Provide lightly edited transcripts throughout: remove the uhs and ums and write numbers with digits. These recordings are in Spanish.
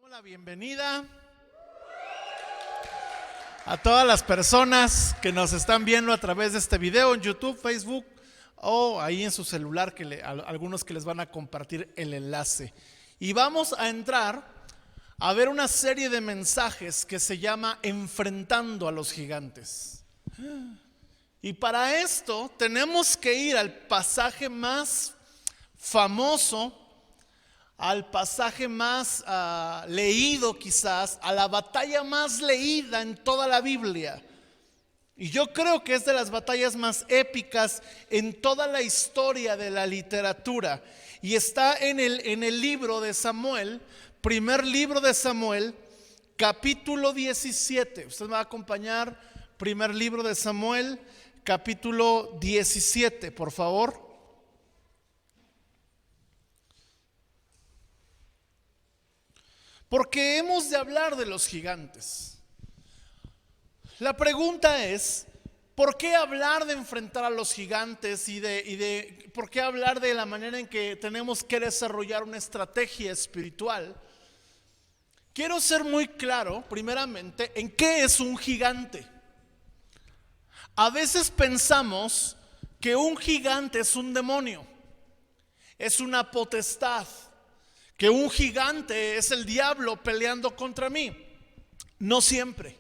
Damos la bienvenida a todas las personas que nos están viendo a través de este video en YouTube, Facebook o ahí en su celular, algunos que les van a compartir el enlace. Y vamos a entrar a ver una serie de mensajes que se llama Enfrentando a los Gigantes. Y para esto tenemos que ir al pasaje más famoso, al pasaje más leído quizás, a la batalla más leída en toda la Biblia. Y yo creo que es de las batallas más épicas en toda la historia de la literatura. Y está en el libro de Samuel, primer libro de Samuel, capítulo 17. Usted me va a acompañar, primer libro de Samuel, capítulo 17, por favor. Porque hemos de hablar de los gigantes. La pregunta es, ¿por qué hablar de enfrentar a los gigantes y de por qué hablar de la manera en que tenemos que desarrollar una estrategia espiritual? Quiero ser muy claro, primeramente, en qué es un gigante. A veces pensamos que un gigante es un demonio, es una potestad, que un gigante es el diablo peleando contra mí. No siempre.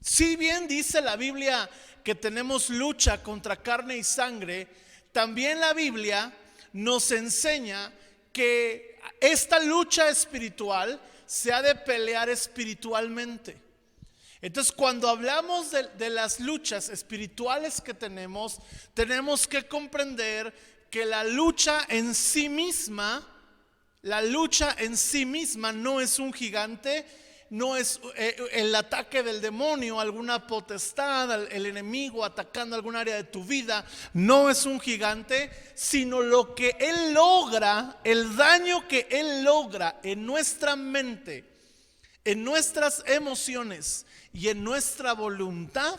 Si bien dice la Biblia que tenemos lucha contra carne y sangre, también la Biblia nos enseña que esta lucha espiritual se ha de pelear espiritualmente. Entonces, cuando hablamos de las luchas espirituales que tenemos que comprender que la lucha en sí misma no es un gigante, no es el ataque del demonio, alguna potestad, el enemigo atacando algún área de tu vida, no es un gigante, sino lo que él logra, el daño que él logra en nuestra mente, en nuestras emociones y en nuestra voluntad,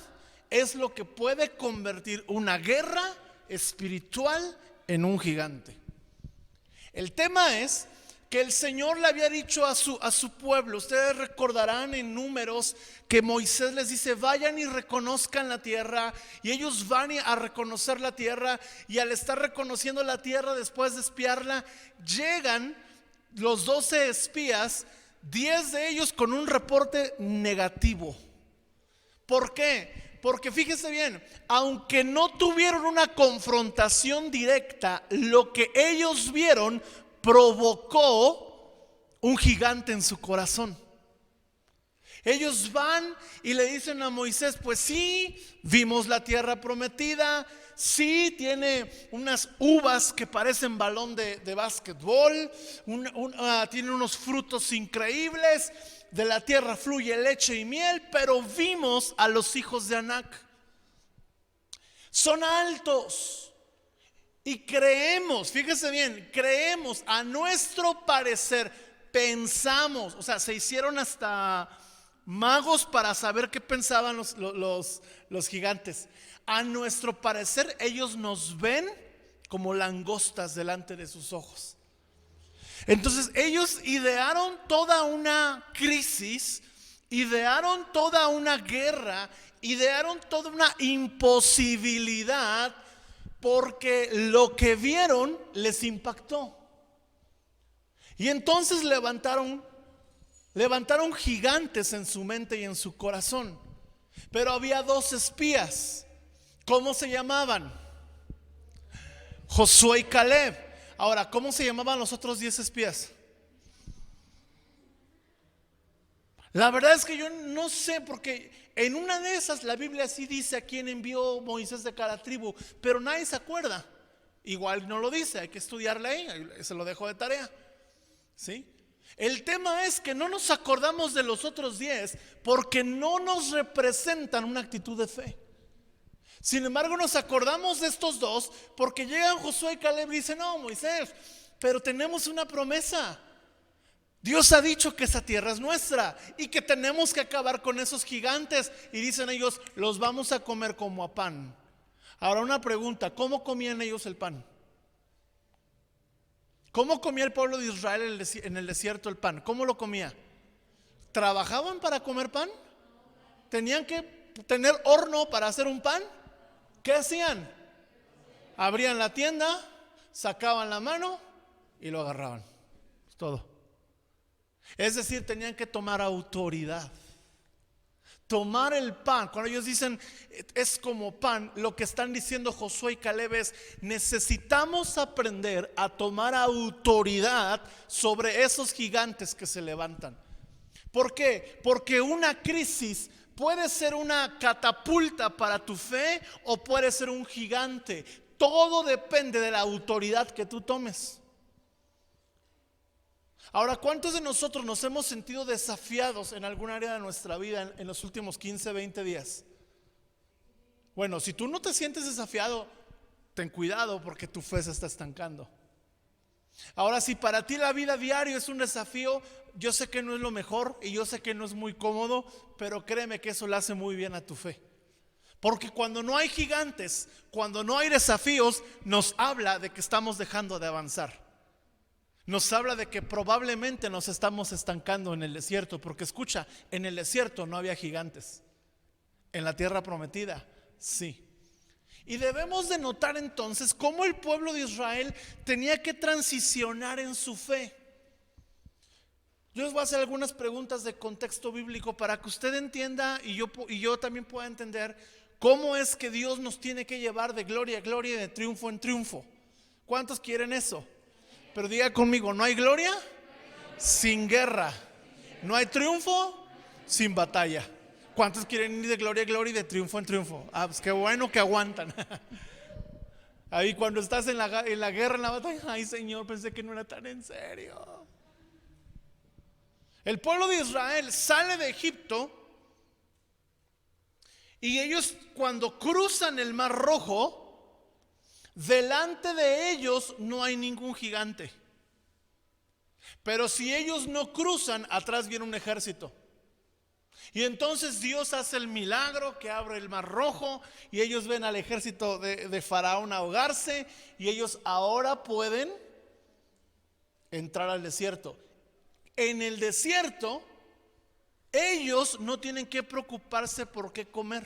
es lo que puede convertir una guerra espiritual en un gigante. El tema es que el Señor le había dicho a su pueblo. Ustedes recordarán en Números que Moisés les dice: vayan y reconozcan la tierra. Y ellos van a reconocer la tierra. Y al estar reconociendo la tierra, después de espiarla, llegan los 12 espías, 10 de ellos con un reporte negativo. ¿Por qué? Porque fíjese bien, aunque no tuvieron una confrontación directa, lo que ellos vieron provocó un gigante en su corazón. Ellos van y le dicen a Moisés: pues sí, vimos la tierra prometida, sí, tiene unas uvas que parecen balón de básquetbol, tiene unos frutos increíbles, de la tierra fluye leche y miel, pero vimos a los hijos de Anac. Son altos. Y creemos, fíjese bien, creemos, a nuestro parecer, pensamos, o sea, se hicieron hasta magos para saber qué pensaban los gigantes. A nuestro parecer, ellos nos ven como langostas delante de sus ojos. Entonces ellos idearon toda una crisis, idearon toda una guerra, idearon toda una imposibilidad, porque lo que vieron les impactó. Y entonces levantaron gigantes en su mente y en su corazón. Pero había 2 espías. ¿Cómo se llamaban? Josué y Caleb. Ahora, ¿cómo se llamaban los otros 10 espías? La verdad es que yo no sé, porque en una de esas la Biblia sí dice a quién envió Moisés de cada tribu, pero nadie se acuerda. Igual no lo dice, hay que estudiarla ahí, se lo dejo de tarea. ¿Sí? El tema es que no nos acordamos de los otros 10 porque no nos representan una actitud de fe. Sin embargo, nos acordamos de estos 2 porque llegan Josué y Caleb y dicen: no, Moisés, pero tenemos una promesa. Dios ha dicho que esa tierra es nuestra y que tenemos que acabar con esos gigantes. Y dicen ellos: los vamos a comer como a pan. Ahora una pregunta: ¿cómo comían ellos el pan? ¿Cómo comía el pueblo de Israel en el desierto el pan? ¿Cómo lo comía? ¿Trabajaban para comer pan? ¿Tenían que tener horno para hacer un pan? ¿Qué hacían? Abrían la tienda, sacaban la mano y lo agarraban. Es todo. Es decir, tenían que tomar autoridad. Tomar el pan. Cuando ellos dicen es como pan, lo que están diciendo Josué y Caleb es: necesitamos aprender a tomar autoridad sobre esos gigantes que se levantan. ¿Por qué? Porque una crisis puede ser una catapulta para tu fe o puede ser un gigante. Todo depende de la autoridad que tú tomes. Ahora, ¿cuántos de nosotros nos hemos sentido desafiados en algún área de nuestra vida en los últimos 15, 20 días? Bueno, si tú no te sientes desafiado, ten cuidado porque tu fe se está estancando. Ahora, si para ti la vida diaria es un desafío, yo sé que no es lo mejor y yo sé que no es muy cómodo, pero créeme que eso le hace muy bien a tu fe. Porque cuando no hay gigantes, cuando no hay desafíos, nos habla de que estamos dejando de avanzar. Nos habla de que probablemente nos estamos estancando en el desierto. Porque escucha, en el desierto no había gigantes. En la tierra prometida, sí. Y debemos de notar entonces cómo el pueblo de Israel tenía que transicionar en su fe. Yo les voy a hacer algunas preguntas de contexto bíblico para que usted entienda y yo también pueda entender cómo es que Dios nos tiene que llevar de gloria a gloria y de triunfo en triunfo. ¿Cuántos quieren eso? Pero diga conmigo: no hay gloria sin guerra, no hay triunfo sin batalla. ¿Cuántos quieren ir de gloria a gloria y de triunfo en triunfo? Ah, pues qué bueno que aguantan. Ahí cuando estás en la guerra, en la batalla, ay Señor, pensé que no era tan en serio. El pueblo de Israel sale de Egipto y ellos, cuando cruzan el Mar Rojo, delante de ellos no hay ningún gigante. Pero si ellos no cruzan, atrás viene un ejército. Y entonces Dios hace el milagro que abre el Mar Rojo y ellos ven al ejército de Faraón ahogarse y ellos ahora pueden entrar al desierto. En el desierto ellos no tienen que preocuparse por qué comer,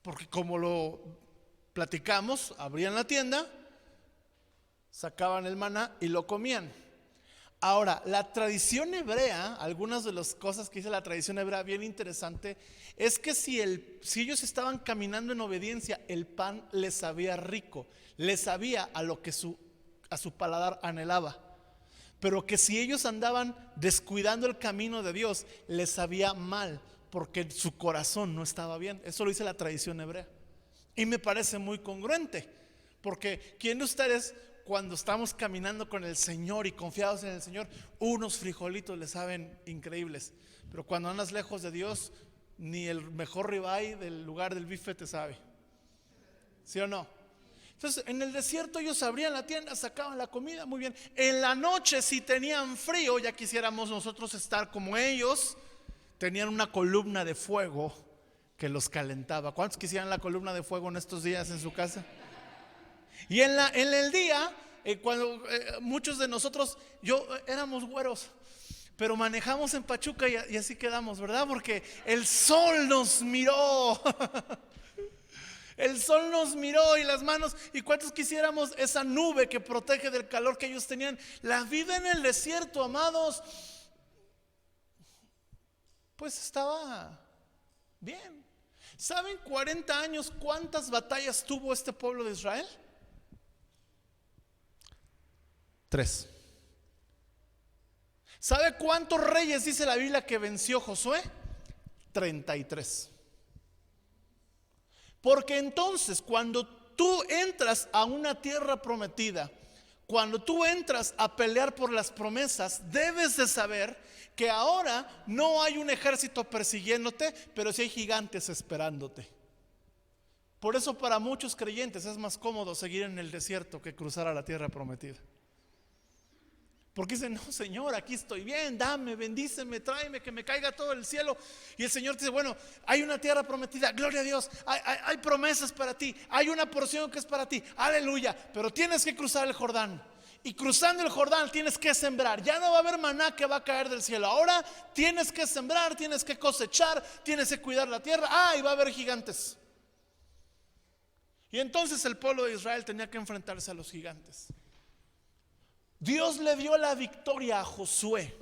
porque como lo platicamos, abrían la tienda, sacaban el maná y lo comían. Ahora, la tradición hebrea, algunas de las cosas que dice la tradición hebrea bien interesante, es que si ellos estaban caminando en obediencia, el pan les sabía rico, les sabía a lo que a su paladar anhelaba. Pero que si ellos andaban descuidando el camino de Dios, les sabía mal, porque su corazón no estaba bien. Eso lo dice la tradición hebrea. Y me parece muy congruente, porque ¿quién de ustedes, cuando estamos caminando con el Señor y confiados en el Señor, unos frijolitos les saben increíbles, pero cuando andas lejos de Dios, ni el mejor ribeye del lugar del bife te sabe? ¿Sí o no? Entonces en el desierto ellos abrían la tienda, sacaban la comida, muy bien. En la noche, si tenían frío, ya quisiéramos nosotros estar como ellos, tenían una columna de fuego que los calentaba. ¿Cuántos quisieran la columna de fuego en estos días en su casa? Y en el día, cuando muchos de nosotros, éramos güeros, pero manejamos en Pachuca y así quedamos, ¿verdad? Porque el sol nos miró. El sol nos miró y las manos. ¿Y cuántos quisiéramos esa nube que protege del calor que ellos tenían? La vida en el desierto, amados, pues estaba bien. ¿Saben 40 años cuántas batallas tuvo este pueblo de Israel? 3. ¿Sabe cuántos reyes dice la Biblia que venció Josué? 33. Porque entonces cuando tú entras a una tierra prometida, cuando tú entras a pelear por las promesas, debes de saber que ahora no hay un ejército persiguiéndote, pero sí hay gigantes esperándote. Por eso para muchos creyentes es más cómodo seguir en el desierto que cruzar a la tierra prometida. Porque dicen: no, Señor, aquí estoy bien, dame, bendíceme, tráeme, que me caiga todo el cielo. Y el Señor te dice: bueno, hay una tierra prometida, gloria a Dios, hay promesas para ti, hay una porción que es para ti, aleluya, pero tienes que cruzar el Jordán. Y cruzando el Jordán tienes que sembrar. Ya no va a haber maná que va a caer del cielo. Ahora tienes que sembrar, tienes que cosechar, tienes que cuidar la tierra. Y va a haber gigantes. Y entonces el pueblo de Israel tenía que enfrentarse a los gigantes. Dios le dio la victoria a Josué,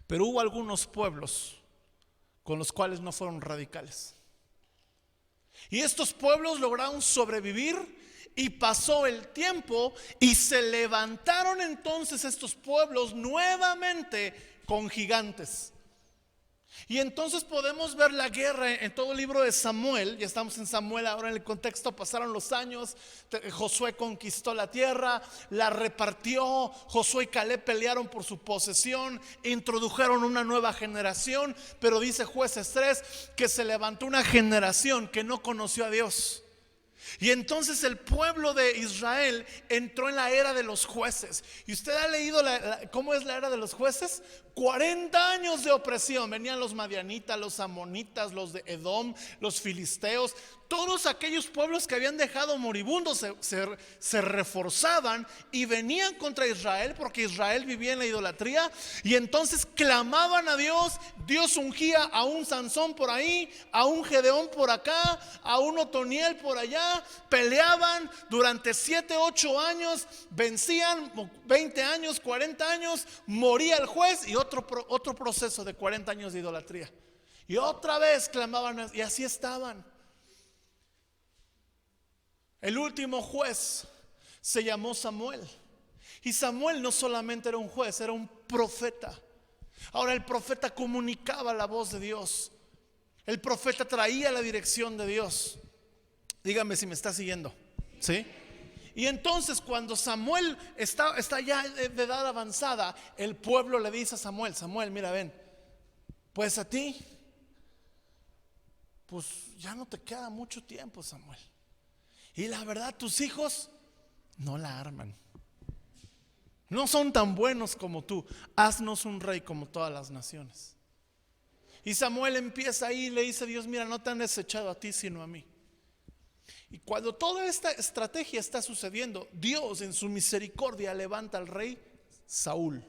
pero hubo algunos pueblos con los cuales no fueron radicales. Y estos pueblos lograron sobrevivir. Y pasó el tiempo y se levantaron entonces estos pueblos nuevamente con gigantes. Y entonces podemos ver la guerra en todo el libro de Samuel. Ya estamos en Samuel ahora, en el contexto, pasaron los años. Josué conquistó la tierra, la repartió. Josué y Caleb pelearon por su posesión, introdujeron una nueva generación. Pero dice Jueces 3 que se levantó una generación que no conoció a Dios. Y entonces el pueblo de Israel entró en la era de los jueces. ¿Y usted ha leído cómo es la era de los jueces? 40 años de opresión. Venían los madianitas, los amonitas, los de Edom, los filisteos. Todos aquellos pueblos que habían dejado moribundos se reforzaban y venían contra Israel, porque Israel vivía en la idolatría. Y entonces clamaban a Dios. Dios ungía a un Sansón por ahí, a un Gedeón por acá, a un Otoniel por allá. Peleaban durante 7, 8 años, vencían 20 años, 40 años, moría el juez y otro proceso de 40 años de idolatría. Y otra vez clamaban y así estaban. El último juez se llamó Samuel. Y Samuel no solamente era un juez, era un profeta. Ahora el profeta comunicaba la voz de Dios. El profeta traía la dirección de Dios. Dígame si me está siguiendo. ¿Sí? Y entonces cuando Samuel está ya de edad avanzada, el pueblo le dice a Samuel: Samuel, mira, ven, pues a ti, pues ya no te queda mucho tiempo, Samuel. Y la verdad, tus hijos no la arman. No son tan buenos como tú. Haznos un rey como todas las naciones. Y Samuel empieza ahí y le dice a Dios: mira, no te han desechado a ti sino a mí. Y cuando toda esta estrategia está sucediendo, Dios en su misericordia levanta al rey Saúl.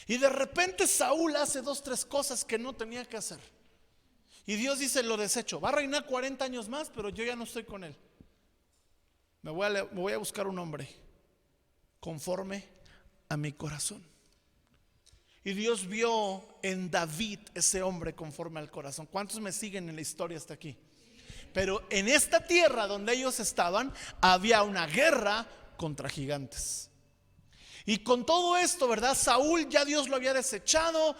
Y de repente Saúl hace 2, 3 cosas que no tenía que hacer. Y Dios dice: lo desecho. Va a reinar 40 años más, pero yo ya no estoy con él. Me voy a buscar un hombre conforme a mi corazón. Y Dios vio en David ese hombre conforme al corazón. ¿Cuántos me siguen en la historia hasta aquí? Pero en esta tierra donde ellos estaban, había una guerra contra gigantes. Y con todo esto, ¿verdad? Saúl ya Dios lo había desechado,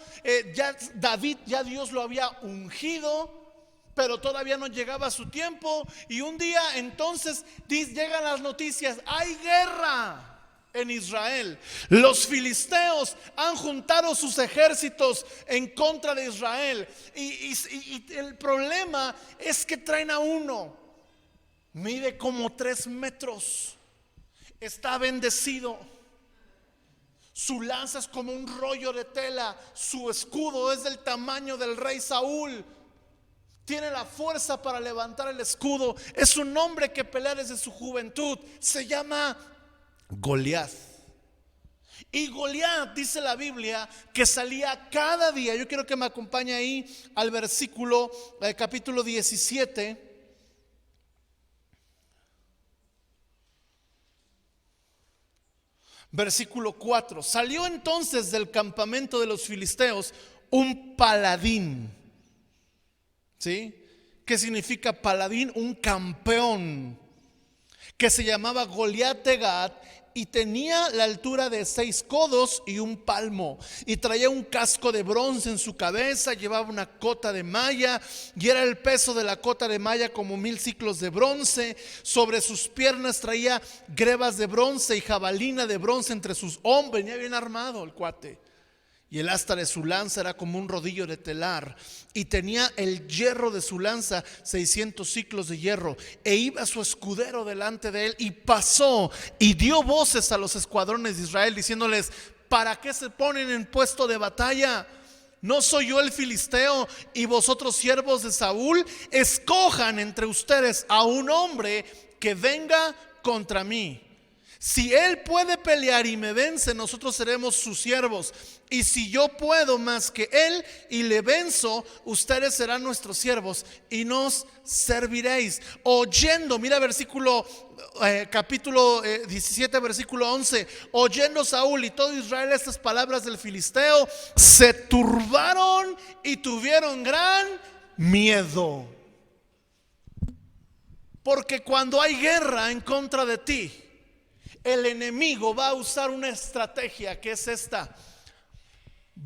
ya David ya Dios lo había ungido, pero todavía no llegaba su tiempo. Y un día entonces llegan las noticias: hay guerra en Israel. Los filisteos han juntado sus ejércitos en contra de Israel. Y el problema es que traen a uno, mide como 3 metros, está bendecido. Su lanza es como un rollo de tela. Su escudo es del tamaño del rey Saúl. Tiene la fuerza para levantar el escudo. Es un hombre que pelea desde su juventud. Se llama Goliat. Y Goliat, dice la Biblia, que salía cada día. Yo quiero que me acompañe ahí al versículo, capítulo 17. Versículo 4. Salió entonces del campamento de los filisteos un paladín. ¿Sí? ¿Qué significa paladín? Un campeón, que se llamaba Goliat de Gat, y tenía la altura de 6 codos y un palmo, y traía un casco de bronce en su cabeza, llevaba una cota de malla, y era el peso de la cota de malla como 1000 siclos de bronce. Sobre sus piernas traía grebas de bronce y jabalina de bronce entre sus hombros. Venía bien armado el cuate. Y el asta de su lanza era como un rodillo de telar, y tenía el hierro de su lanza 600 siclos de hierro. E iba su escudero delante de él, y pasó y dio voces a los escuadrones de Israel, diciéndoles: ¿para qué se ponen en puesto de batalla? ¿No soy yo el filisteo y vosotros siervos de Saúl? Escojan entre ustedes a un hombre que venga contra mí. Si él puede pelear y me vence, nosotros seremos sus siervos. Y si yo puedo más que él y le venzo, ustedes serán nuestros siervos y nos serviréis. Oyendo, mira capítulo 17, versículo 11. Oyendo Saúl y todo Israel estas palabras del filisteo, se turbaron y tuvieron gran miedo. Porque cuando hay guerra en contra de ti, el enemigo va a usar una estrategia que es esta: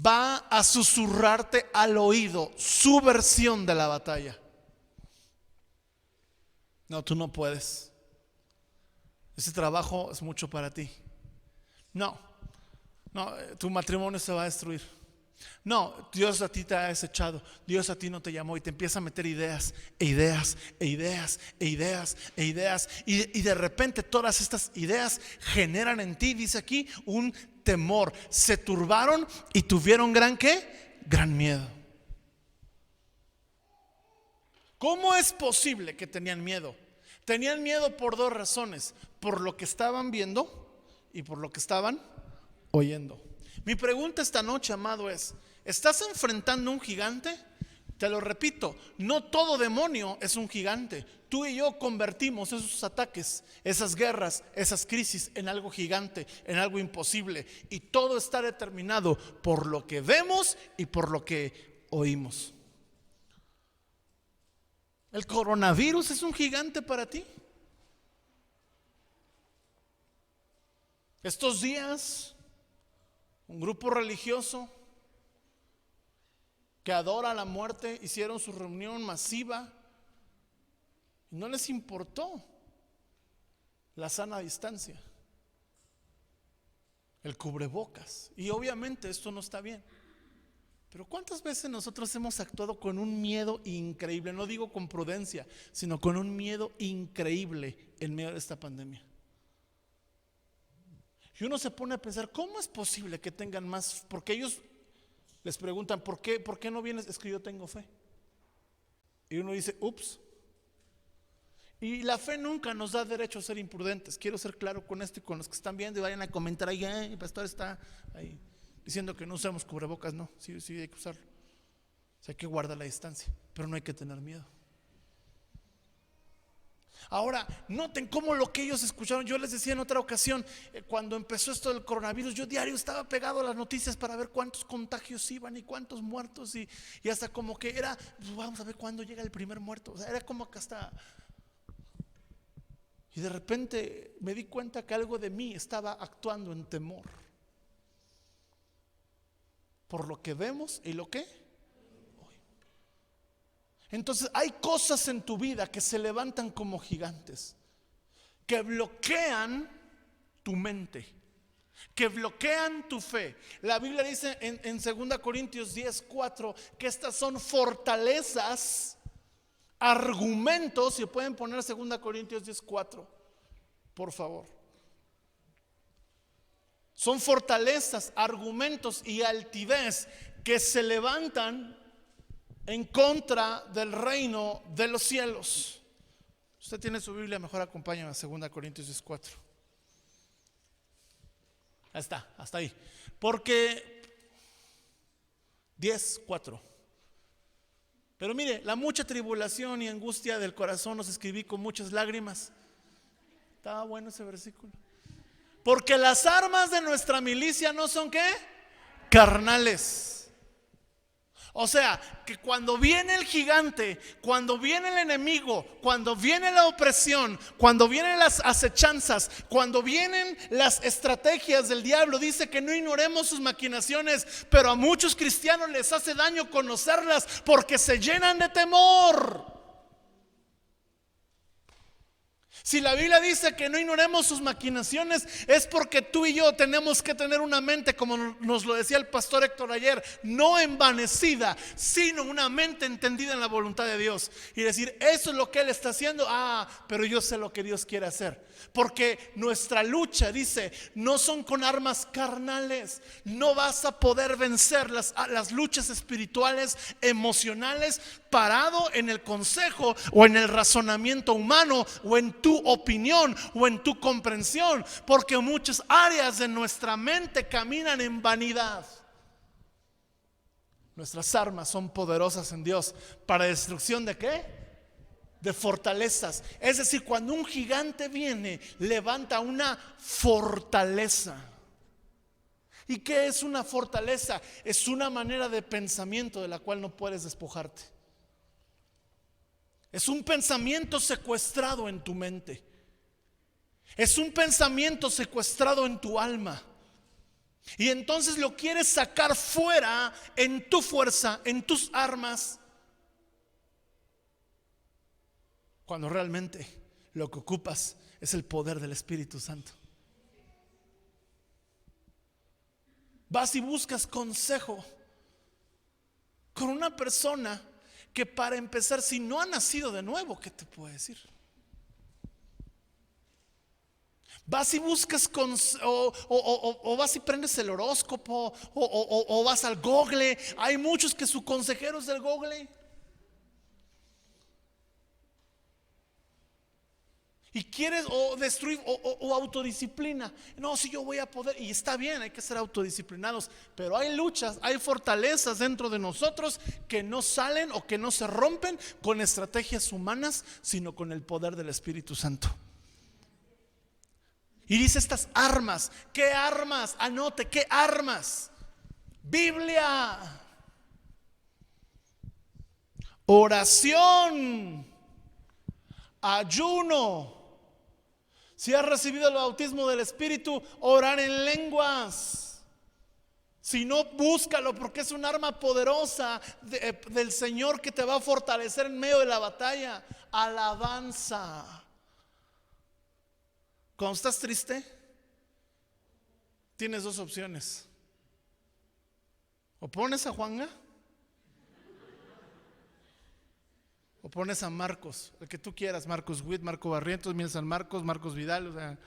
va a susurrarte al oído su versión de la batalla. No, tú no puedes. Ese trabajo es mucho para ti. No, tu matrimonio se va a destruir. No, Dios a ti te ha desechado. Dios a ti no te llamó. Y te empieza a meter ideas. Y de repente todas estas ideas generan en ti, dice aquí, un temor. Se turbaron y tuvieron gran ¿qué? Gran miedo. ¿Cómo es posible que tenían miedo? Tenían miedo por dos razones: por lo que estaban viendo y por lo que estaban oyendo. Mi pregunta esta noche, amado, es: ¿estás enfrentando un gigante? Te lo repito, no todo demonio es un gigante. Tú y yo convertimos esos ataques, esas guerras, esas crisis en algo gigante, en algo imposible. Y todo está determinado por lo que vemos y por lo que oímos. ¿El coronavirus es un gigante para ti? Estos días, un grupo religioso que adora la muerte hicieron su reunión masiva y no les importó la sana distancia, el cubrebocas. Y obviamente esto no está bien. Pero ¿cuántas veces nosotros hemos actuado con un miedo increíble? No digo con prudencia, sino con un miedo increíble en medio de esta pandemia. Y uno se pone a pensar, ¿cómo es posible que tengan más? Porque ellos les preguntan, ¿por qué no vienes? Es que yo tengo fe. Y uno dice, ups. Y la fe nunca nos da derecho a ser imprudentes. Quiero ser claro con esto y con los que están viendo y vayan a comentar ahí, el pastor está ahí diciendo que no usamos cubrebocas. No, sí hay que usarlo. O sea, hay que guardar la distancia, pero no hay que tener miedo. Ahora, noten cómo lo que ellos escucharon. Yo les decía en otra ocasión, cuando empezó esto del coronavirus, yo diario estaba pegado a las noticias para ver cuántos contagios iban y cuántos muertos, y hasta como que era, pues vamos a ver cuándo llega el primer muerto. O sea, era como que hasta... Y de repente me di cuenta que algo de mí estaba actuando en temor por lo que vemos y lo que... Entonces hay cosas en tu vida que se levantan como gigantes, que bloquean tu mente, que bloquean tu fe. La Biblia dice en 2 Corintios 10:4 que estas son fortalezas, argumentos. Si pueden poner 2 Corintios 10:4, por favor. Son fortalezas, argumentos y altivez que se levantan en contra del reino de los cielos. Usted tiene su Biblia, mejor acompáñame a 2 Corintios 10:4. Ahí está, hasta ahí. Porque 10:4. Pero mire, la mucha tribulación y angustia del corazón os escribí con muchas lágrimas. Estaba bueno ese versículo. Porque las armas de nuestra milicia no son ¿qué? Carnales. O sea, que cuando viene el gigante, cuando viene el enemigo, cuando viene la opresión, cuando vienen las acechanzas, cuando vienen las estrategias del diablo, dice que no ignoremos sus maquinaciones, pero a muchos cristianos les hace daño conocerlas porque se llenan de temor. Si la Biblia dice que no ignoremos sus maquinaciones, es porque tú y yo tenemos que tener una mente, como nos lo decía el pastor Héctor ayer, no envanecida, sino una mente entendida en la voluntad de Dios. Y decir, eso es lo que Él está haciendo, pero yo sé lo que Dios quiere hacer. Porque nuestra lucha, dice, no son con armas carnales. No vas a poder vencer las luchas espirituales, emocionales, parado en el consejo o en el razonamiento humano o en tu tu opinión o en tu comprensión, porque muchas áreas de nuestra mente caminan en vanidad. Nuestras armas son poderosas en Dios para destrucción ¿de qué? De fortalezas. Es decir, cuando un gigante viene, levanta una fortaleza. ¿Y qué es una fortaleza? Es una manera de pensamiento de la cual no puedes despojarte. Es un pensamiento secuestrado en tu mente. Es un pensamiento secuestrado en tu alma. Y entonces lo quieres sacar fuera en tu fuerza, en tus armas, cuando realmente lo que ocupas es el poder del Espíritu Santo. Vas y buscas consejo con una persona que, para empezar, si no ha nacido de nuevo, ¿qué te puede decir? Vas y buscas o vas y prendes el horóscopo o vas al Google. Hay muchos que su consejero es del Google. Y quieres o destruir o autodisciplina. No, si yo voy a poder. Y está bien, hay que ser autodisciplinados. Pero hay luchas, hay fortalezas dentro de nosotros que no salen o que no se rompen con estrategias humanas, sino con el poder del Espíritu Santo. Y dice estas armas. ¿Qué armas? Anote, ¿qué armas? Biblia, oración, ayuno. Si has recibido el bautismo del Espíritu, orar en lenguas. Si no, búscalo, porque es un arma poderosa del Señor que te va a fortalecer en medio de la batalla. Alabanza. Cuando estás triste, tienes dos opciones. O pones a Juanga o pones a Marcos, el que tú quieras, Marcos Witt, Marco Barrientos, Miel San Marcos, Marcos Vidal, o sea,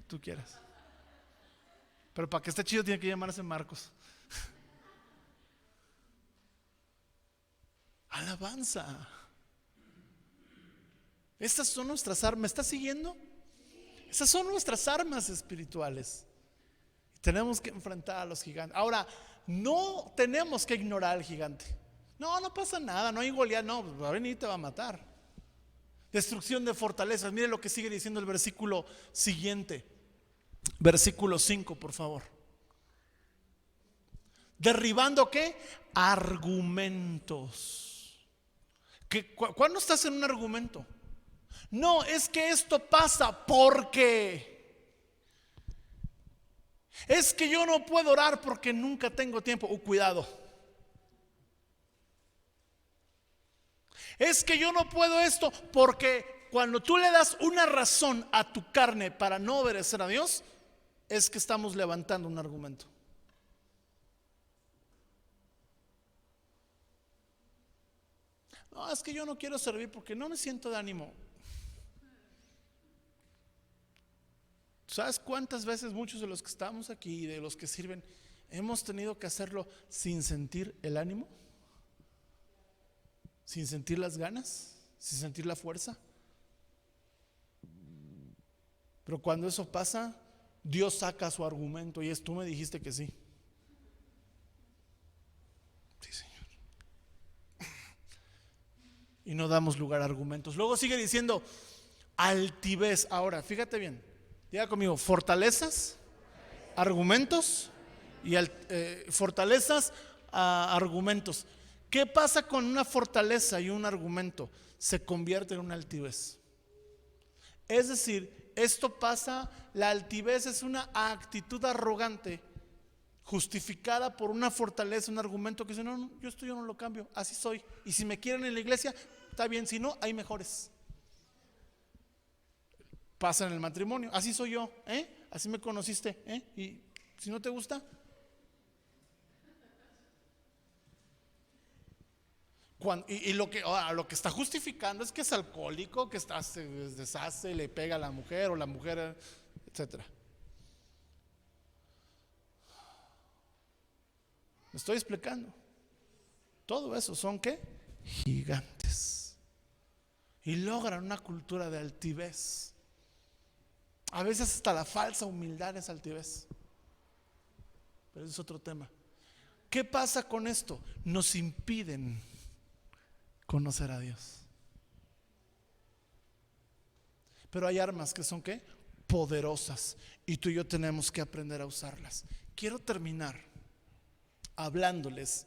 tú quieras. Pero para que esté chido tiene que llamarse Marcos. Alabanza. Estas son nuestras armas. ¿Me estás siguiendo? Esas son nuestras armas espirituales. Tenemos que enfrentar a los gigantes. Ahora, no tenemos que ignorar al gigante. No pasa nada, no hay Goliat, no, va a venir y te va a matar. Destrucción de fortalezas. Mire lo que sigue diciendo el versículo siguiente. Versículo 5, por favor. Derribando ¿qué? Argumentos. ¿Cuándo estás en un argumento? No, es que esto pasa porque es que yo no puedo orar porque nunca tengo tiempo. Cuidado. Es que yo no puedo esto porque cuando tú le das una razón a tu carne para no obedecer a Dios, es que estamos levantando un argumento. No, es que yo no quiero servir porque no me siento de ánimo. ¿Sabes cuántas veces muchos de los que estamos aquí y de los que sirven hemos tenido que hacerlo sin sentir el ánimo? Sin sentir las ganas, sin sentir la fuerza. Pero cuando eso pasa, Dios saca su argumento y es: tú me dijiste que sí. Sí, Señor. Y no damos lugar a argumentos. Luego sigue diciendo altivez. Ahora, fíjate bien. Diga conmigo: fortalezas, argumentos y fortalezas, argumentos. ¿Qué pasa con una fortaleza y un argumento? Se convierte en una altivez. Es decir, esto pasa, la altivez es una actitud arrogante justificada por una fortaleza, un argumento que dice: no, yo no lo cambio, así soy. Y si me quieren en la iglesia, está bien, si no, hay mejores. Pasa en el matrimonio: así soy yo, así me conociste, y si no te gusta. Y lo que está justificando es que es alcohólico, que se deshace, le pega a la mujer, o la mujer, etcétera. ¿Me estoy explicando? Todo eso son ¿qué? Gigantes. y logran una cultura de altivez. A veces hasta la falsa humildad es altivez, pero ese es otro tema. ¿Qué pasa con esto? Nos impiden conocer a Dios. Pero hay armas que son ¿qué? Poderosas, y tú y yo tenemos que aprender a usarlas. Quiero terminar hablándoles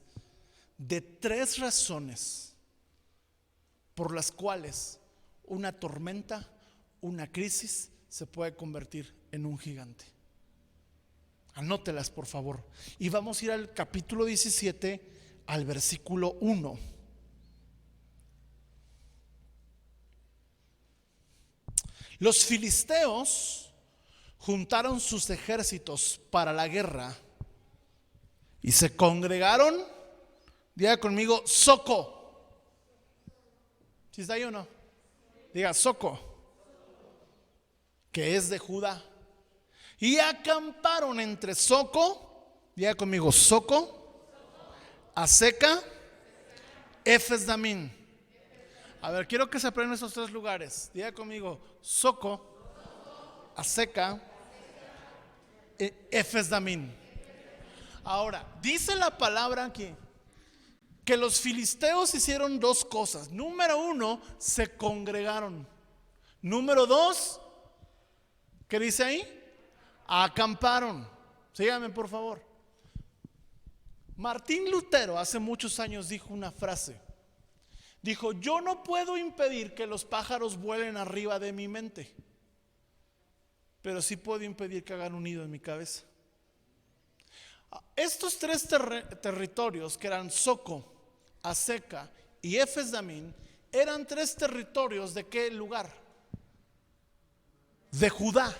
de 3 razones por las cuales una tormenta, una crisis se puede convertir en un gigante. Anótelas, por favor. Y vamos a ir al capítulo 17, al versículo 1. Los filisteos juntaron sus ejércitos para la guerra y se congregaron, diga conmigo, Soco. ¿Sí está ahí o no? Diga Soco, que es de Judá. Y acamparon entre Soco, diga conmigo, Soco, Azeca, Efes Damín. A ver, quiero que se aprendan esos 3 lugares. Diga conmigo, Soco, Azeca, Efes Damín. Ahora, dice la palabra aquí que los filisteos hicieron 2 cosas. Número 1, se congregaron. Número 2, ¿qué dice ahí? Acamparon. Síganme, por favor. Martín Lutero hace muchos años dijo una frase. Dijo: yo no puedo impedir que los pájaros vuelen arriba de mi mente, pero sí puedo impedir que hagan un nido en mi cabeza. Estos 3 territorios, que eran Soco, Azeca y Efes Damín, eran 3 territorios ¿de qué lugar? De Judá.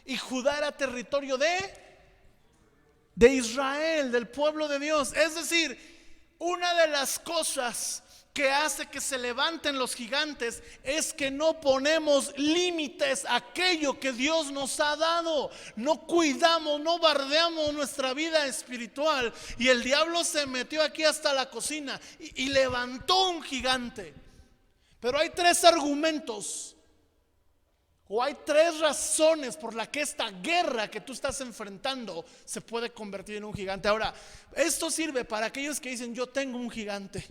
Y Judá era territorio de Israel, del pueblo de Dios. Es decir, una de las cosas que hace que se levanten los gigantes es que no ponemos límites a aquello que Dios nos ha dado. No cuidamos, no bardeamos nuestra vida espiritual. Y el diablo se metió aquí hasta la cocina y levantó un gigante. Pero hay 3 argumentos, o hay 3 razones por las que esta guerra que tú estás enfrentando se puede convertir en un gigante. Ahora, esto sirve para aquellos que dicen: yo tengo un gigante,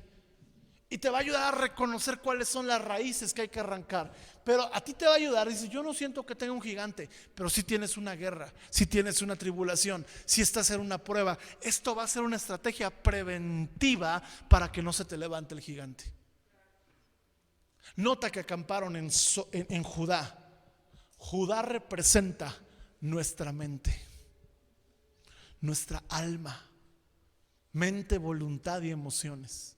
y te va a ayudar a reconocer cuáles son las raíces que hay que arrancar. Pero a ti te va a ayudar. Dices: yo no siento que tenga un gigante, pero si tienes una guerra, si tienes una tribulación, si estás en una prueba. Esto va a ser una estrategia preventiva para que no se te levante el gigante. Nota que acamparon en Judá. Judá representa nuestra mente, nuestra alma, mente, voluntad y emociones.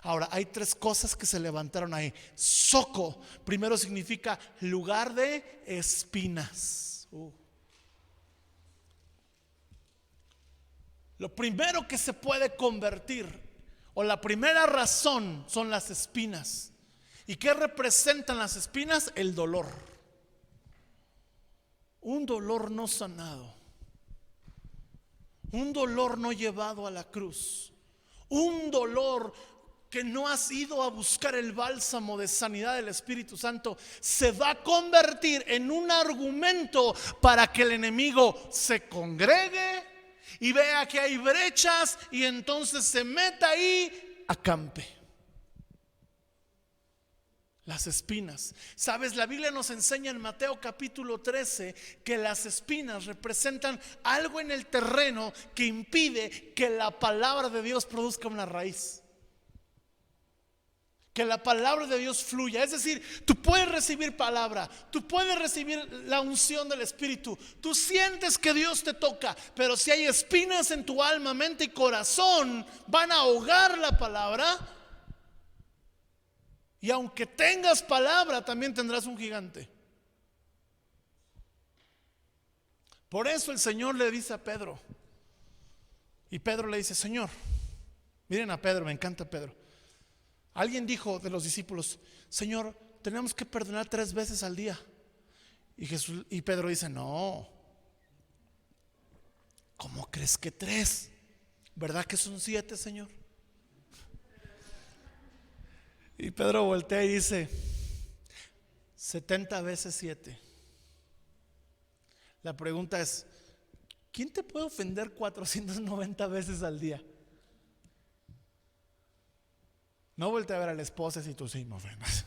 Ahora, hay 3 cosas que se levantaron ahí. Soco, primero, significa lugar de espinas. Lo primero que se puede convertir, o la primera razón, son las espinas. ¿Y qué representan las espinas? El dolor. Un dolor no sanado, un dolor no llevado a la cruz, un dolor que no has ido a buscar el bálsamo de sanidad del Espíritu Santo, se va a convertir en un argumento para que el enemigo se congregue y vea que hay brechas, y entonces se meta ahí, acampe. Las espinas. Sabes, la Biblia nos enseña en Mateo capítulo 13 que las espinas representan algo en el terreno que impide que la palabra de Dios produzca una raíz, que la palabra de Dios fluya. Es decir, tú puedes recibir palabra, tú puedes recibir la unción del Espíritu, tú sientes que Dios te toca, pero si hay espinas en tu alma, mente y corazón, van a ahogar la palabra. Y aunque tengas palabra, también tendrás un gigante. Por eso el Señor le dice a Pedro, y Pedro le dice: Señor, miren a Pedro, me encanta Pedro. Alguien dijo de los discípulos: Señor, tenemos que perdonar 3 veces al día. Y Pedro dice: no, ¿cómo crees que 3? ¿Verdad que son 7, Señor? Y Pedro voltea y dice: 70 veces 7. La pregunta es: ¿quién te puede ofender 490 veces al día? No voltea a ver a la esposa si tú sí me ofendas.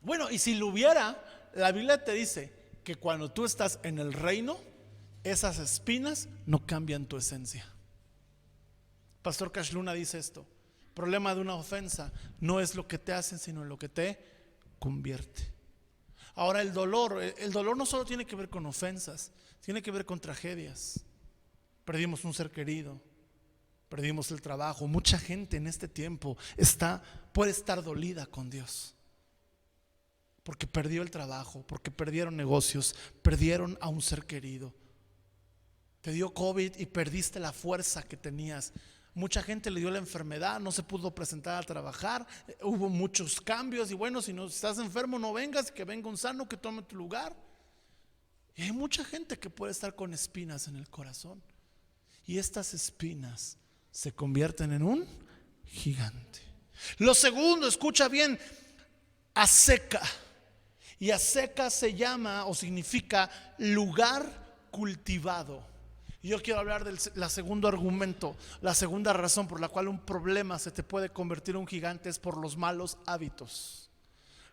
Bueno, y si lo hubiera, la Biblia te dice que cuando tú estás en el reino, esas espinas no cambian tu esencia. Pastor Cash Luna dice esto: el problema de una ofensa no es lo que te hacen, sino lo que te convierte. Ahora el dolor no solo tiene que ver con ofensas, tiene que ver con tragedias. Perdimos un ser querido, perdimos el trabajo. Mucha gente en este tiempo puede estar dolida con Dios porque perdió el trabajo, porque perdieron negocios, perdieron a un ser querido. Te dio COVID y perdiste la fuerza que tenías. Mucha gente le dio la enfermedad, no se pudo presentar a trabajar, hubo muchos cambios. Y bueno, si no estás enfermo, no vengas, que venga un sano que tome tu lugar. Y hay mucha gente que puede estar con espinas en el corazón, y estas espinas se convierten en un gigante. Lo segundo, escucha bien: Azeca. Y Azeca se llama o significa lugar cultivado. Y yo quiero hablar del segundo argumento, la segunda razón por la cual un problema se te puede convertir en un gigante es por los malos hábitos,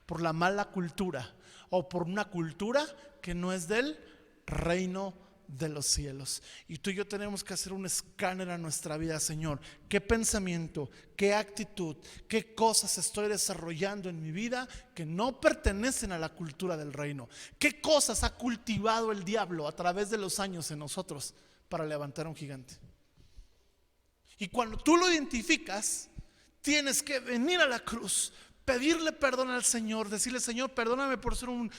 por la mala cultura, o por una cultura que no es del reino de los cielos. Y tú y yo tenemos que hacer un escáner a nuestra vida. Señor, ¿qué pensamiento, qué actitud, qué cosas estoy desarrollando en mi vida que no pertenecen a la cultura del reino? ¿Qué cosas ha cultivado el diablo a través de los años en nosotros para levantar a un gigante? Y cuando tú lo identificas, tienes que venir a la cruz, pedirle perdón al Señor, decirle: Señor, perdóname por ser un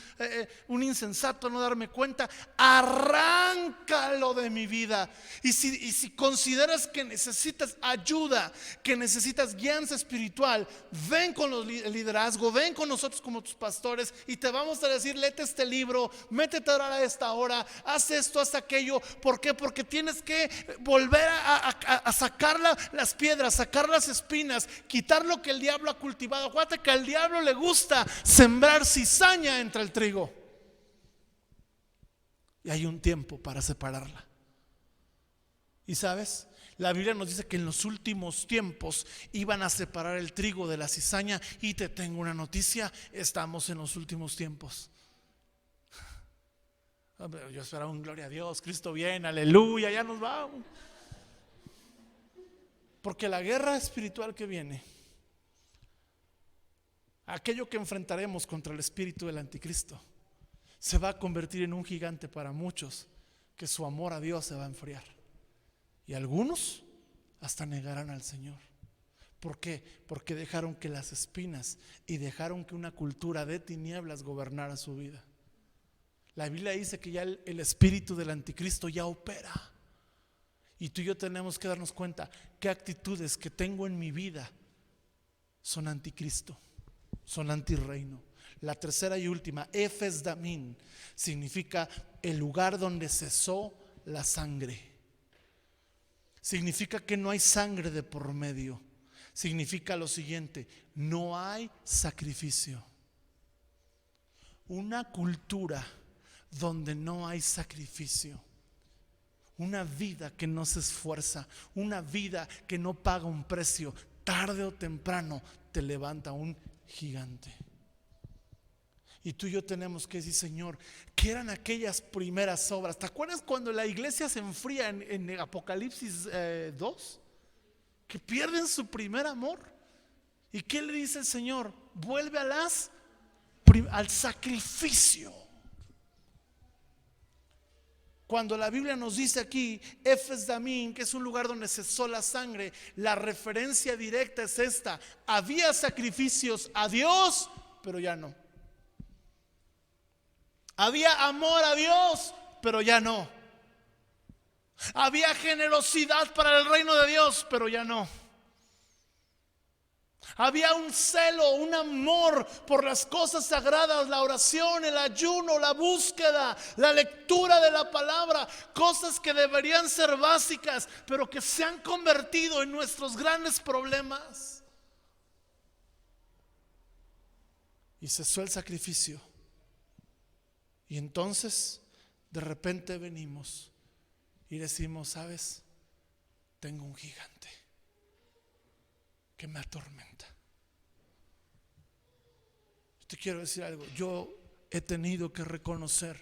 insensato, no darme cuenta. Arráncalo de mi vida. Y si consideras que necesitas ayuda, que necesitas guianza espiritual, ven con el liderazgo, ven con nosotros como tus pastores, y te vamos a decir: léete este libro, métete a orar a esta hora, haz esto, haz aquello. ¿Por qué? Porque tienes que volver a sacar las piedras, sacar las espinas, quitar lo que el diablo ha cultivado. Acuérdate que al diablo le gusta sembrar cizaña entre el trigo, y hay un tiempo para separarla. Y sabes, la Biblia nos dice que en los últimos tiempos iban a separar el trigo de la cizaña. Y te tengo una noticia: estamos en los últimos tiempos. Yo esperaba un gloria a Dios, Cristo viene, aleluya, ya nos vamos. Porque la guerra espiritual que viene, aquello que enfrentaremos contra el espíritu del anticristo, se va a convertir en un gigante para muchos, que su amor a Dios se va a enfriar. Y algunos hasta negarán al Señor. ¿Por qué? Porque dejaron que las espinas y dejaron que una cultura de tinieblas gobernara su vida. La Biblia dice que ya el espíritu del anticristo ya opera. Y tú y yo tenemos que darnos cuenta qué actitudes que tengo en mi vida son anticristo, son antirreino. La tercera y última, Efes Damin, significa el lugar donde cesó la sangre. Significa que no hay sangre de por medio. Significa lo siguiente: no hay sacrificio. Una cultura donde no hay sacrificio, una vida que no se esfuerza, una vida que no paga un precio, tarde o temprano te levanta un gigante. Y tú y yo tenemos que decir: Señor, ¿qué eran aquellas primeras obras? ¿Te acuerdas cuando la iglesia se enfría en Apocalipsis 2? Que pierden su primer amor. ¿Y qué le dice el Señor? Vuelve al sacrificio. Cuando la Biblia nos dice aquí Efes Damin, que es un lugar donde cesó la sangre, la referencia directa es esta: había sacrificios a Dios, pero ya no. Había amor a Dios, pero ya no. Había generosidad para el reino de Dios, pero ya no. Había un celo, un amor por las cosas sagradas, la oración, el ayuno, la búsqueda, la lectura de la palabra, cosas que deberían ser básicas, pero que se han convertido en nuestros grandes problemas. y cesó el sacrificio. Y entonces de repente venimos y decimos: ¿sabes? Tengo un gigante que me atormenta. Te quiero decir algo. Yo he tenido que reconocer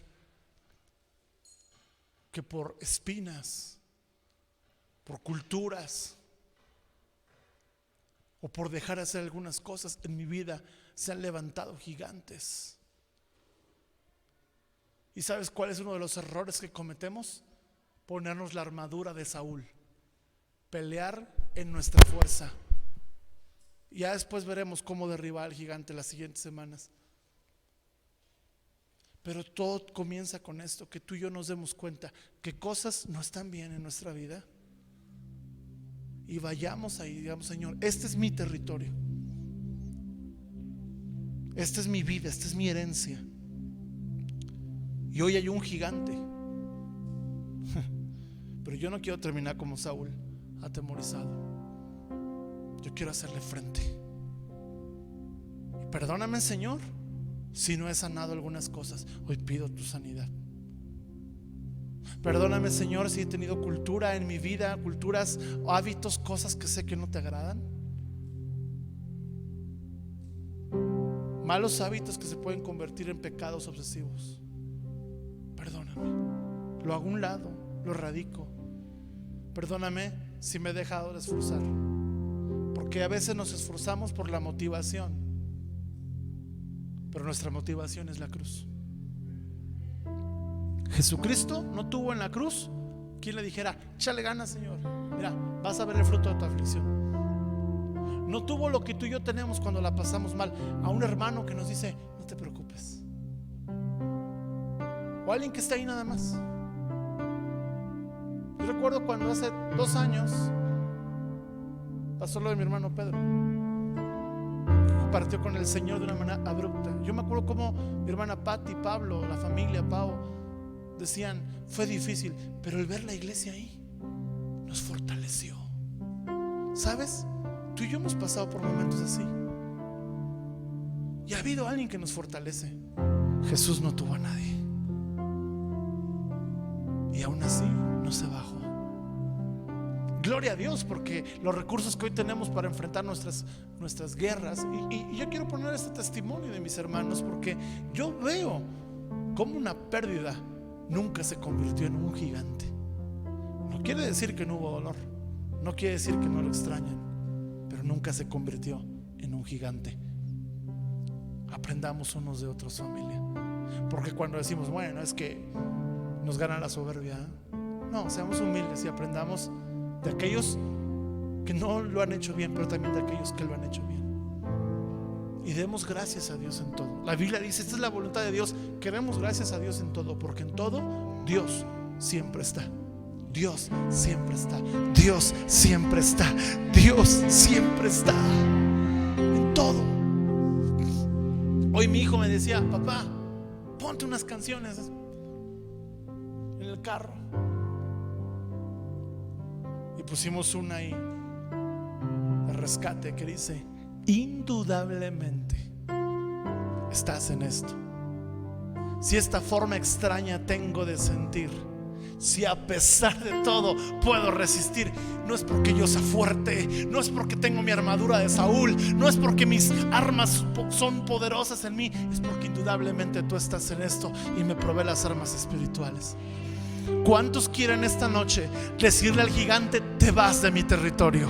que por espinas, por culturas o por dejar hacer algunas cosas en mi vida, se han levantado gigantes. ¿Y sabes cuál es uno de los errores que cometemos? Ponernos la armadura de Saúl, pelear en nuestra fuerza. Ya después veremos cómo derribar al gigante las siguientes semanas. Pero todo comienza con esto, que tú y yo nos demos cuenta que cosas no están bien en nuestra vida y vayamos ahí, digamos: Señor, este es mi territorio, esta es mi vida, esta es mi herencia, y hoy hay un gigante. Pero yo no quiero terminar como Saúl, atemorizado. Yo quiero hacerle frente. Perdóname, Señor, si no he sanado algunas cosas. Hoy pido tu sanidad. Perdóname, Señor, si he tenido cultura en mi vida, culturas o hábitos, cosas que sé que no te agradan, malos hábitos que se pueden convertir en pecados obsesivos. Perdóname, lo hago a un lado, lo erradico. Perdóname si me he dejado de esforzar, porque a veces nos esforzamos por la motivación, pero nuestra motivación es la cruz. Jesucristo no tuvo en la cruz quien le dijera: échale ganas, Señor, mira, vas a ver el fruto de tu aflicción. No tuvo lo que tú y yo tenemos cuando la pasamos mal, a un hermano que nos dice: no te preocupes, o alguien que está ahí nada más. Yo recuerdo cuando hace 2 años pasó lo de mi hermano Pedro, partió con el Señor de una manera abrupta. Yo me acuerdo como mi hermana Patti, Pablo, la familia, Pau, decían: fue difícil, pero el ver la iglesia ahí nos fortaleció. ¿Sabes? Tú y yo hemos pasado por momentos así, y ha habido alguien que nos fortalece. Jesús no tuvo a nadie, y aún así no se bajó. Gloria a Dios, porque los recursos que hoy tenemos para enfrentar nuestras guerras, y yo quiero poner este testimonio de mis hermanos, porque yo veo como una pérdida nunca se convirtió en un gigante. No quiere decir que no hubo dolor, no quiere decir que no lo extrañan, pero nunca se convirtió en un gigante. Aprendamos unos de otros, familia, porque cuando decimos: bueno, es que nos gana la soberbia, no, seamos humildes y aprendamos de aquellos que no lo han hecho bien, pero también de aquellos que lo han hecho bien, y demos gracias a Dios en todo. La Biblia dice: esta es la voluntad de Dios, que demos gracias a Dios en todo, porque en todo Dios siempre está. Dios siempre está. Dios siempre está. Dios siempre está en todo. Hoy mi hijo me decía: papá, ponte unas canciones en el carro. Y pusimos una ahí de Rescate que dice: indudablemente estás en esto. Si esta forma extraña tengo de sentir, si a pesar de todo puedo resistir, no es porque yo sea fuerte, no es porque tengo mi armadura de Saúl, no es porque mis armas son poderosas en mí, es porque indudablemente tú estás en esto y me provee las armas espirituales. ¿Cuántos quieren esta noche decirle al gigante: te vas de mi territorio?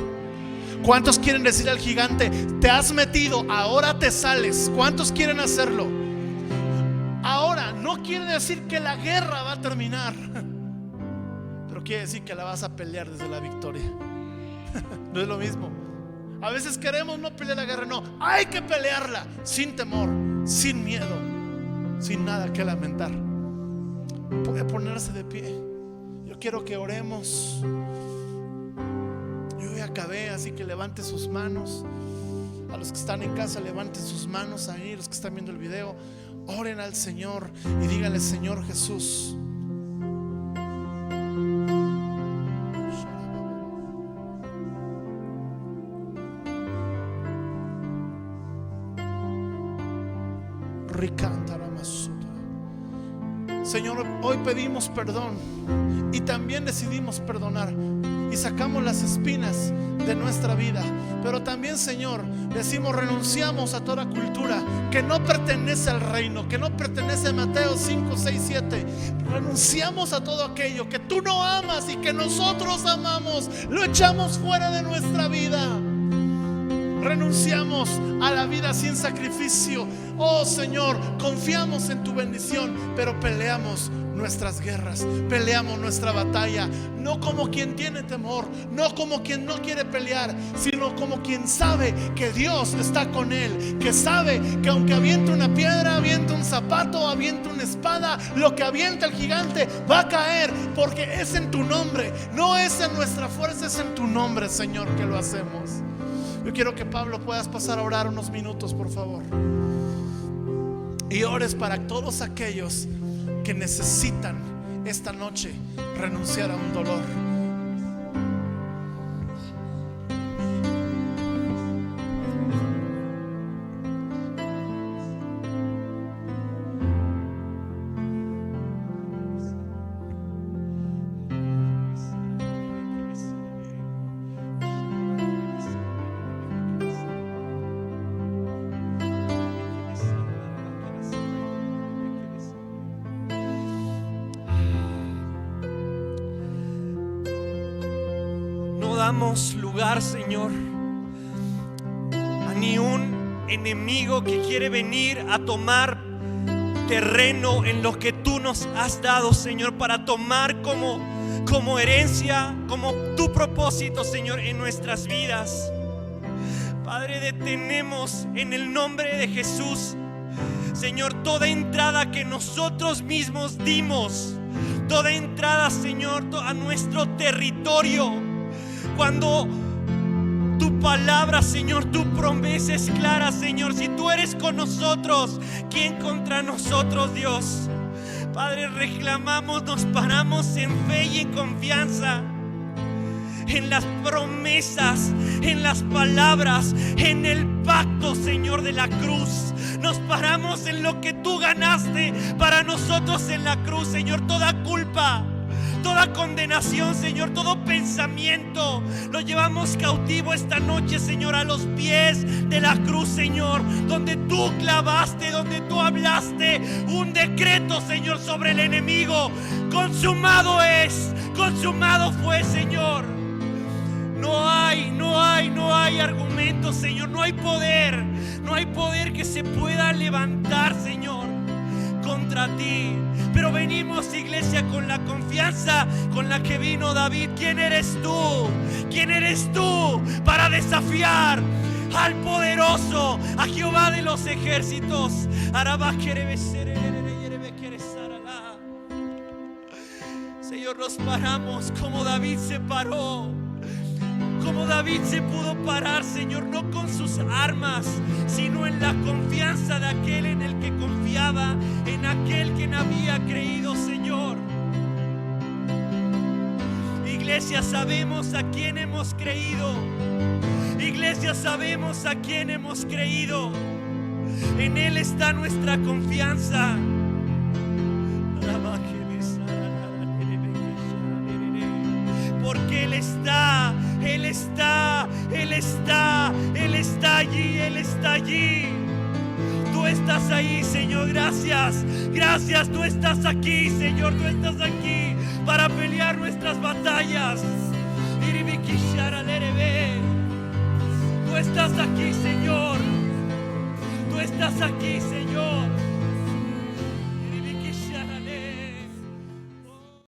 ¿Cuántos quieren decirle al gigante: te has metido, ahora te sales? ¿Cuántos quieren hacerlo? Ahora no quiere decir que la guerra va a terminar, pero quiere decir que la vas a pelear desde la victoria. No es lo mismo. A veces queremos no pelear la guerra, no, hay que pelearla sin temor, sin miedo, sin nada que lamentar. Puede ponerse de pie. Yo quiero que oremos. Yo ya acabé, así que levante sus manos. A los que están en casa, levanten sus manos ahí. Los que están viendo el video, oren al Señor y díganle: Señor Jesús, Señor, hoy pedimos perdón y también decidimos perdonar y sacamos las espinas de nuestra vida. Pero también, Señor, decimos, renunciamos a toda cultura que no pertenece al reino, que no pertenece a Mateo 5, 6, 7. Renunciamos a todo aquello que tú no amas y que nosotros amamos. Lo echamos fuera de nuestra vida. Renunciamos a la vida sin sacrificio. Oh Señor, confiamos en tu bendición, pero peleamos nuestras guerras, peleamos nuestra batalla, no como quien tiene temor, no como quien no quiere pelear, sino como quien sabe que Dios está con él, que sabe que aunque aviente una piedra, aviente un zapato, aviente una espada, lo que avienta el gigante va a caer, porque es en tu nombre, no es en nuestra fuerza, es en tu nombre, Señor, que lo hacemos. Yo quiero que, Pablo, puedas pasar a orar unos minutos, por favor, y ores para todos aquellos que necesitan esta noche renunciar a un dolor. Damos lugar, Señor, a ni un enemigo que quiere venir a tomar terreno en lo que tú nos has dado, Señor, para tomar como herencia, como tu propósito, Señor, en nuestras vidas. Padre, detenemos en el nombre de Jesús, Señor, toda entrada que nosotros mismos dimos, toda entrada, Señor, a nuestro territorio. Cuando tu palabra, Señor, tu promesa es clara, Señor. Si tú eres con nosotros, ¿quién contra nosotros, Dios? Padre, reclamamos, nos paramos en fe y en confianza en las promesas, en las palabras, en el pacto, Señor, de la cruz. Nos paramos en lo que tú ganaste para nosotros en la cruz, Señor. Toda culpa, toda condenación, Señor, todo pensamiento lo llevamos cautivo esta noche, Señor, a los pies de la cruz, Señor, donde tú clavaste, donde tú hablaste un decreto, Señor, sobre el enemigo. Consumado es, consumado fue, Señor. No hay argumentos, Señor, no hay poder que se pueda levantar, Señor, contra ti. Pero venimos, iglesia, con la confianza con la que vino David. ¿Quién eres tú? ¿Quién eres tú para desafiar al poderoso, a Jehová de los ejércitos? Señor, nos paramos como David se paró. Como David se pudo parar, Señor, no con sus armas, sino en la confianza de aquel en el que confiaba, en aquel que había creído, Señor. Iglesia, sabemos a quién hemos creído. Iglesia, sabemos a quién hemos creído. En Él está nuestra confianza. Porque Él está allí, Él está allí. Tú estás ahí, Señor, gracias, tú estás aquí, Señor, tú estás aquí para pelear nuestras batallas. Tú estás aquí, Señor, tú estás aquí, Señor.